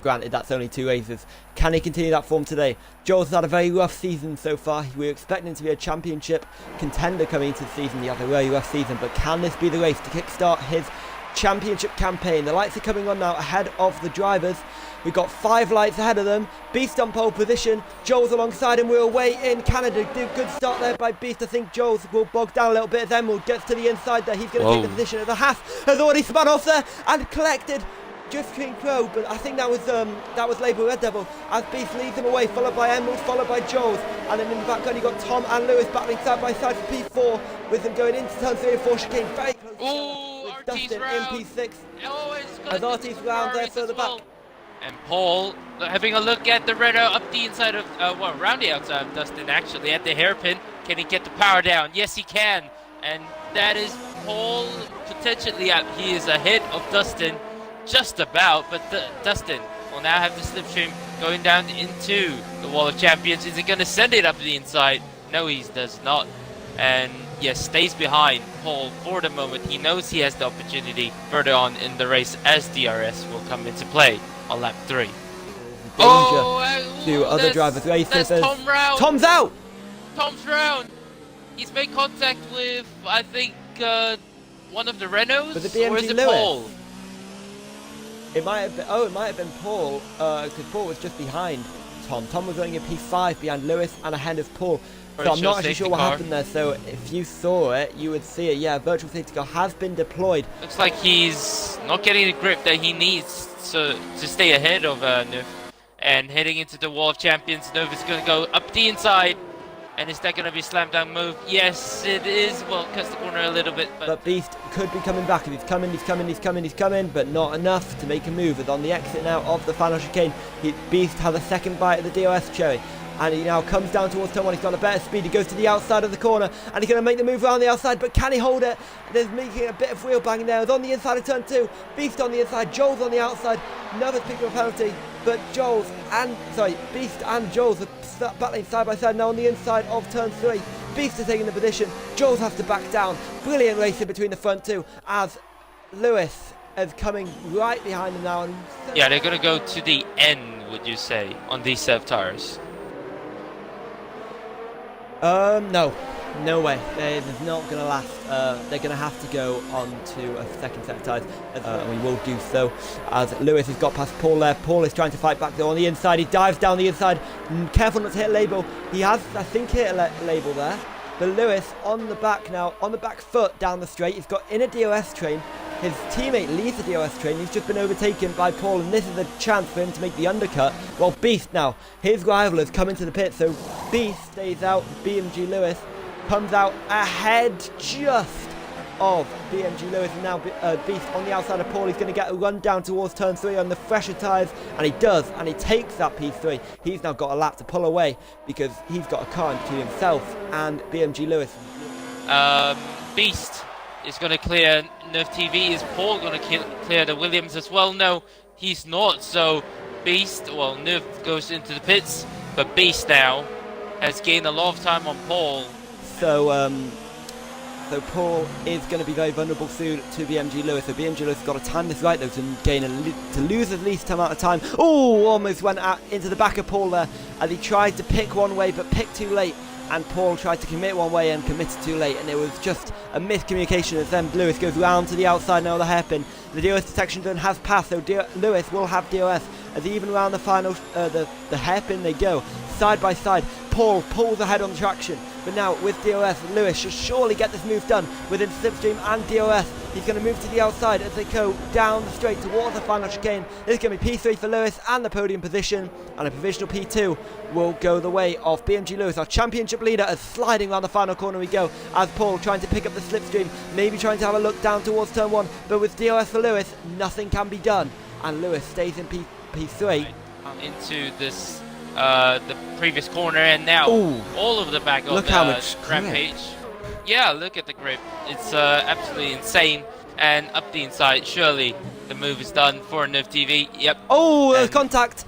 Granted, that's only 2 races. Can he continue that form today? Joel's had a very rough season so far. We were expecting him to be a championship contender coming into the season. He had a very rough season, but can this be the race to kickstart his championship campaign? The lights are coming on now ahead of the drivers. We've got 5 lights ahead of them. Beast on pole position. Joel's alongside him. We're away in Canada. Good start there by Beast. I think Joel's will bog down a little bit. Emerald gets to the inside there. He's going to take the position as the Haas has already spun off there and collected just King Pro, but I think that was labelled RedDevil as Beast leads him away, followed by Emerald, followed by Joel's, and then in the background you got Tom and Lewis battling side by side for P4, with them going into turn 3 and 4 chicane, very close with Dustin in P6, as Arty's round there further back. And Paul having a look at the Renault up the inside of, around the outside of Dustin actually, at the hairpin. Can he get the power down? Yes he can, and that is Paul potentially out. He is ahead of Dustin. Just about, but Dustin will now have the slipstream going down into the Wall of Champions. Is he going to send it up the inside? No, he does not. And yes, stays behind Paul for the moment. He knows he has the opportunity further on in the race as DRS will come into play on lap 3. To other drivers' races. Tom round. Tom's out! Tom's round. He's made contact with, I think, one of the Renaults. With the BMG or is it Lewis? Paul? It might have been, it might have been Paul, because Paul was just behind Tom. Tom was running a P5 behind Lewis and ahead of Paul. So I'm not actually sure what happened there, so if you saw it, you would see it. Yeah, virtual safety car has been deployed. Looks like he's not getting the grip that he needs to stay ahead of Neuf. And heading into the Wall of Champions, Neuf is going to go up the inside. And is that going to be a slam down move? Yes, it is. Well, cuts the corner a little bit. But Beast could be coming back. He's coming, but not enough to make a move. As on the exit now of the final chicane, Beast has a second bite at the DRS cherry. And he now comes down towards turn 1. He's got a better speed. He goes to the outside of the corner. And he's going to make the move around the outside. But can he hold it? There's making a bit of wheel banging there. It's on the inside of turn 2. Beast on the inside. Joel's on the outside. Never's picking up a penalty. But Beast and Joel's are battling side by side now on the inside of turn 3. Beast is taking the position. Joel's has to back down. Brilliant racing between the front two as Lewis is coming right behind him now. And yeah, they're going to go to the end, would you say, on these set of tires? No way. It's not going to last. They're going to have to go on to a second set of tyres. And we will do so as Lewis has got past Paul there. Paul is trying to fight back there on the inside. He dives down the inside. Careful not to hit label. He has, I think, hit a label there. But Lewis on the back now, on the back foot down the straight. He's got in a DRS train. His teammate leaves the DRS train. He's just been overtaken by Paul, and this is a chance for him to make the undercut. Well, Beast now, his rival has come into the pit, so Beast stays out. BMG Lewis comes out ahead just of BMG Lewis, and now Beast on the outside of Paul. He's going to get a run down towards turn 3 on the fresher tyres, and he does, and he takes that P3. He's now got a lap to pull away because he's got a car between himself and BMG Lewis. Beast is going to clear Nerf TV. Is Paul going to clear the Williams as well? No, he's not. So Beast, well, Nerf goes into the pits, but Beast now has gained a lot of time on Paul. So Paul is going to be very vulnerable soon to BMG Lewis. So BMG Lewis has got to time this right though to lose at least amount of time. Oh, almost went out into the back of Paul there as he tried to pick one way but picked too late. And Paul tried to commit one way and committed too late, and it was just a miscommunication as then Lewis goes round to the outside now of the hairpin. The DRS detection zone has passed, so Lewis will have DRS as even around the final, the hairpin they go, side by side. Paul pulls ahead on the traction, but now with DRS, Lewis should surely get this move done within slipstream and DRS. He's going to move to the outside as they go down the straight towards the final chicane. This is going to be P3 for Lewis and the podium position, and a provisional P2 will go the way of BMG Lewis, our championship leader, as sliding around the final corner we go as Paul trying to pick up the slipstream, maybe trying to have a look down towards turn 1, but with DRS for Lewis, nothing can be done, and Lewis stays in P3. Into this the previous corner, and now all over the back of Rampage. Yeah, look at the grip. It's absolutely insane. And up the inside, surely the move is done for Nerf TV. Yep. Oh, there's contact.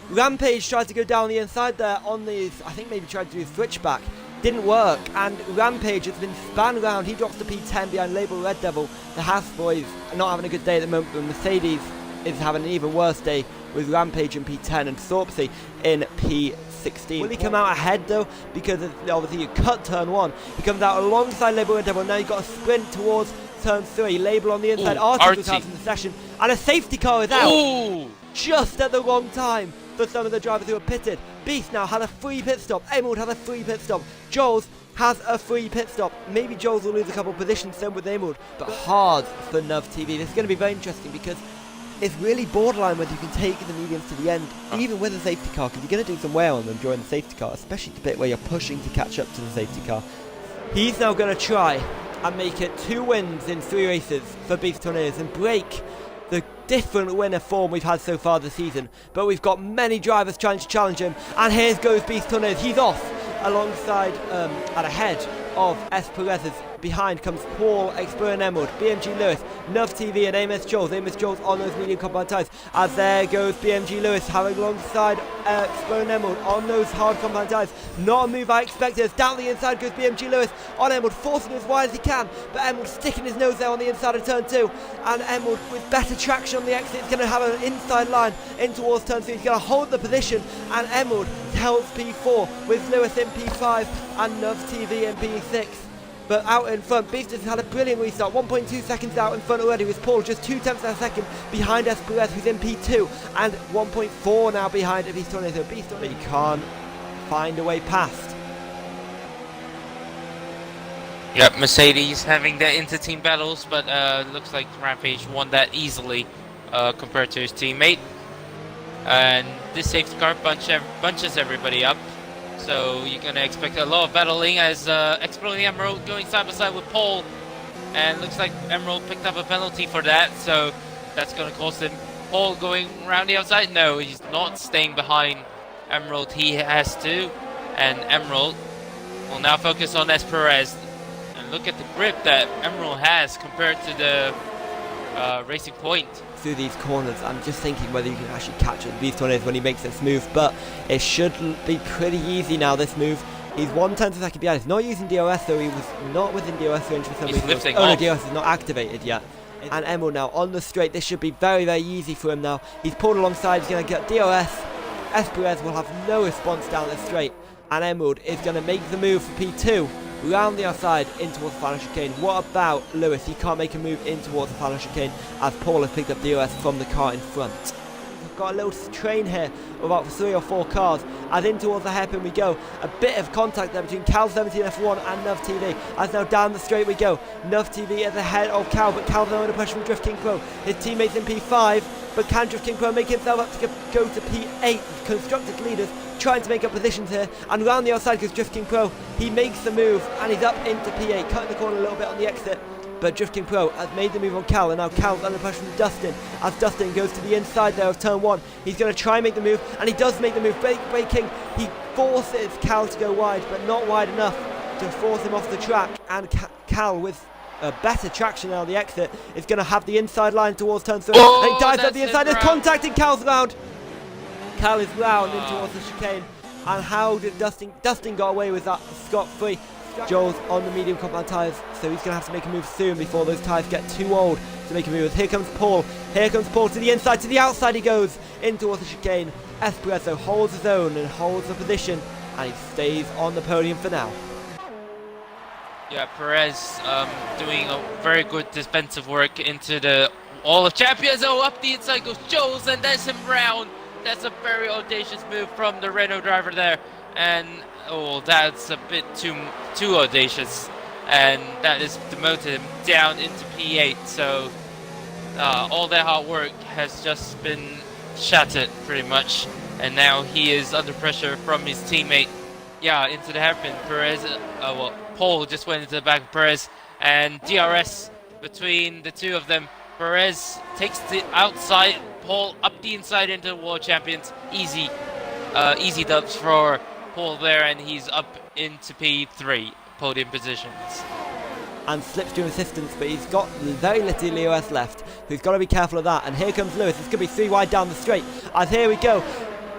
Rampage tried to go down the inside there on the, I think maybe tried to do a switchback. Didn't work, and Rampage has been spun around. He drops to P10 behind label RedDevil. The Haas boys are not having a good day at the moment, but Mercedes is having an even worse day with Rampage in P10 and Thorpsey in P16. Will he come out ahead though? Because obviously you cut turn 1. He comes out alongside Label and Devil. Now you've got a sprint towards turn 3. Label on the inside. Arty was out from the session. And a safety car is out. Just at the wrong time for some of the drivers who are pitted. Beast now has a free pit stop. Emerald has a free pit stop. Joel's has a free pit stop. Maybe Joel's will lose a couple of positions, same with Emerald, but hard for Nuv TV. This is going to be very interesting because it's really borderline whether you can take the mediums to the end, even with a safety car, because you're going to do some wear on them during the safety car, especially the bit where you're pushing to catch up to the safety car. He's now going to try and make it 2 wins in 3 races for Beast Tornadoes and break the different winner form we've had so far this season. But we've got many drivers trying to challenge him, and here goes Beast Tornadoes. He's off alongside and ahead of S. Perez's. Behind comes Paul, Explorer and Emerald, BMG Lewis, Nuv TV and Amos Joels. Amos Joels on those medium compound tyres. As there goes BMG Lewis having alongside Explorer and Emerald on those hard compound tyres. Not a move I expected. Down the inside goes BMG Lewis on Emerald, forcing as wide as he can, but Emerald sticking his nose there on the inside of turn 2. And Emerald with better traction on the exit is going to have an inside line in towards turn 3. He's going to hold the position, and Emerald holds P4 with Lewis in P5 and Nuv TV in P6. But out in front, Beast has had a brilliant restart. 1.2 seconds out in front already with Paul, just 0.2 of a second behind S. Perez, who's in P2, and 1.4 now behind Beast Tornado. So Beast Tornado, he can't find a way past. Yep, Mercedes having their inter-team battles, but looks like Rampage won that easily compared to his teammate. And this safety car bunches everybody up. So you're going to expect a lot of battling as Exploring Emerald going side by side with Paul. And looks like Emerald picked up a penalty for that, so that's going to cost him. Paul going around the outside? No, he's not staying behind Emerald. He has to. And Emerald will now focus on S. Perez. And look at the grip that Emerald has compared to the Racing Point. Through these corners, I'm just thinking whether you can actually catch Beast Tornadoes when he makes this move, but it should be pretty easy now, this move. He's 1/10 of a second behind. He's not using DOS, so he was not within DOS range for some reason. Lifting no, off. DOS is not activated yet. And Emerald now on the straight. This should be very, very easy for him now. He's pulled alongside, he's going to get DOS. S. Perez will have no response down the straight, and Emerald is going to make the move for P2. Round the outside in towards the final chicane. What about Lewis? He can't make a move in towards the final chicane as Paul has picked up DOS from the car in front. We've got a little train here of about 3 or 4 cars as in towards the hairpin we go. A bit of contact there between Cal 17 F1 and Nuv TV as now down the straight we go. Nuv TV is ahead of Cal, but Cal's now under pressure from Drift King Pro. His teammates in P5, but can Drift King Pro make himself up to go to P8? Constructed leaders trying to make up positions here, and round the outside goes Drift King Pro. He makes the move and he's up into P8, cutting the corner a little bit on the exit, but Drift King Pro has made the move on Cal, and now Cal's under pressure from Dustin as Dustin goes to the inside there of turn 1. He's going to try and make the move, and he does make the move, braking. He forces Cal to go wide, but not wide enough to force him off the track, and Cal with better traction now on the exit is going to have the inside line towards turn 3, and he dives up the inside. There's contact in Cal's round. Cal is round in towards the chicane, and how did Dustin got away with that scot-free? Joel's on the medium compound tyres, so he's going to have to make a move soon before those tyres get too old to make a move. Here comes Paul to the inside, to the outside he goes, in towards the chicane. Espresso holds his own and holds the position, and he stays on the podium for now. Yeah, Perez doing a very good defensive work into the All of Champions. Oh, up the inside goes Joel's, and there's him round. That's a very audacious move from the Renault driver there, and oh, that's a bit too audacious, and that is demoted him down into P8. So all that hard work has just been shattered pretty much, and now he is under pressure from his teammate. Yeah, into the hairpin. Perez, Paul just went into the back of Perez, and DRS between the two of them. Perez takes the outside, Paul up the inside into the World Champions. Easy dubs for Paul there, and he's up into P3 podium positions. And slipstream assistance, but he's got very little EOS left, so he's got to be careful of that. And here comes Lewis. It's going to be 3 wide down the straight. As here we go,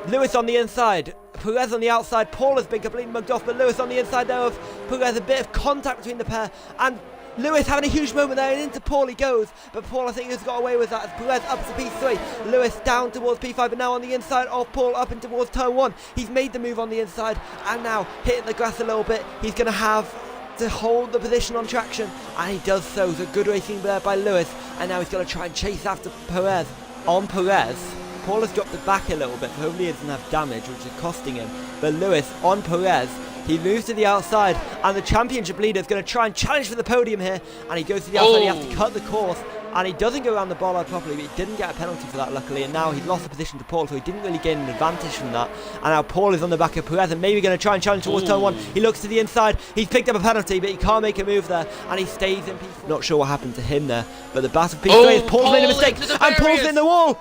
Lewis on the inside, Perez on the outside. Paul has been completely mugged off, but Lewis on the inside there of Perez. A bit of contact between the pair, and Lewis having a huge moment there, and into Paul he goes, but Paul I think has got away with that as Perez up to P3. Lewis down towards P5, and now on the inside of Paul up into towards turn 1. He's made the move on the inside, and now hitting the grass a little bit. He's going to have to hold the position on traction, and he does so. So good racing there by Lewis, and now he's going to try and chase after Perez. On Perez, Paul has dropped it back a little bit, so hopefully he doesn't have damage, which is costing him. But Lewis on Perez, he moves to the outside, and the championship leader is going to try and challenge for the podium here, and he goes to the outside. He has to cut the course, and he doesn't go around the bollard properly, but he didn't get a penalty for that luckily, and now he's lost the position to Paul, so he didn't really gain an advantage from that. And now Paul is on the back of Perez, and maybe going to try and challenge towards turn 1. He looks to the inside, he's picked up a penalty, but he can't make a move there, and he stays in P4. Not sure what happened to him there, but the battle of P3 is Paul's made a mistake, and Paul's in the wall!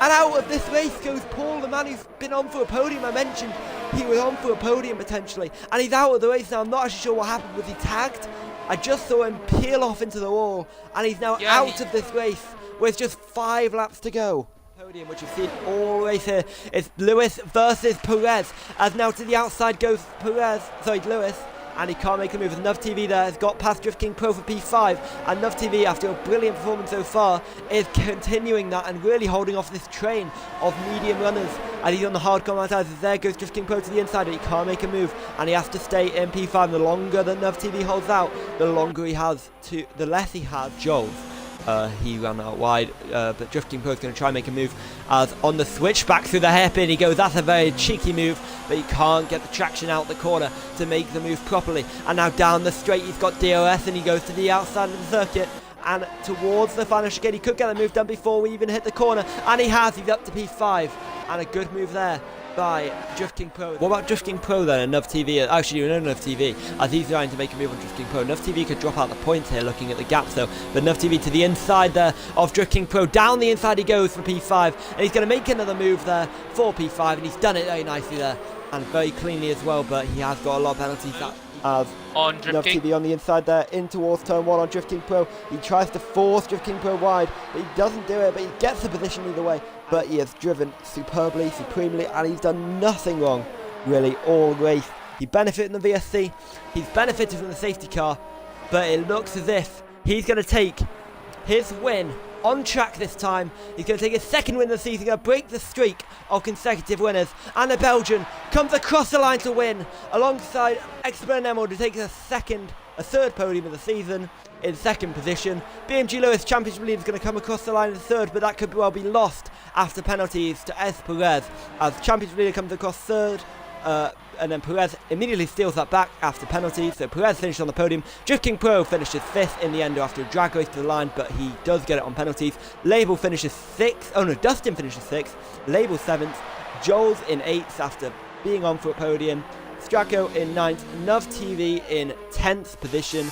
And out of this race goes Paul, the man who's been on for a podium. I mentioned he was on for a podium potentially, and he's out of the race now. I'm not actually sure what happened. Was he tagged? I just saw him peel off into the wall, and he's now out of this race with just 5 laps to go. Podium, which you've seen all race here, is Lewis versus Perez, as now to the outside goes Lewis, and he can't make a move. Nuv TV there has got past Drift King Pro for P5, and Nuv TV, after a brilliant performance so far, is continuing that and really holding off this train of medium runners, and he's on the hard commentizers. There goes Drift King Pro to the inside, but he can't make a move, and he has to stay in P5. The longer that Nuv TV holds out, the less he has Joel. He ran out wide, but Drifting Pro is going to try and make a move, as on the switch back through the hairpin he goes. That's a very cheeky move, but he can't get the traction out the corner to make the move properly. And now down the straight he's got DOS, and he goes to the outside of the circuit and towards the final chicane. He could get the move done before we even hit the corner, and he has. He's up to P5, and a good move there by Drift King Pro. What about Drift King Pro then and Nuv TV? Actually, no Nuv TV, as he's trying to make a move on Drift King Pro. Nuv TV could drop out the points here looking at the gaps though, but Nuv TV to the inside there of Drift King Pro. Down the inside he goes for P5, and he's going to make another move there for P5, and he's done it very nicely there and very cleanly as well, but he has got a lot of penalties. On Drift King. Nuv TV on the inside there, in towards turn 1 on Drift King Pro. He tries to force Drift King Pro wide, but he doesn't do it, but he gets the position either way. But he has driven superbly, supremely, and he's done nothing wrong, really, all race. He benefited in the VSC, he's benefited from the safety car, but it looks as if he's going to take his win on track this time. He's going to take his second win of the season. He's going to break the streak of consecutive winners, and the Belgian comes across the line to win alongside Acxcve and Emerald, who takes a third podium of the season in second position. BMG Lewis Championship leader is going to come across the line in third, but that could well be lost after penalties to Perez, as Championship leader comes across third, and then Perez immediately steals that back after penalties. So Perez finished on the podium. Drift King Pro finishes 5th in the end after a drag race to the line, but he does get it on penalties. Label finishes 6th. Oh no, Dustin finishes 6th. Label 7th. Joel's in 8th after being on for a podium. Stracco in 9th. Nuv TV in 10th position.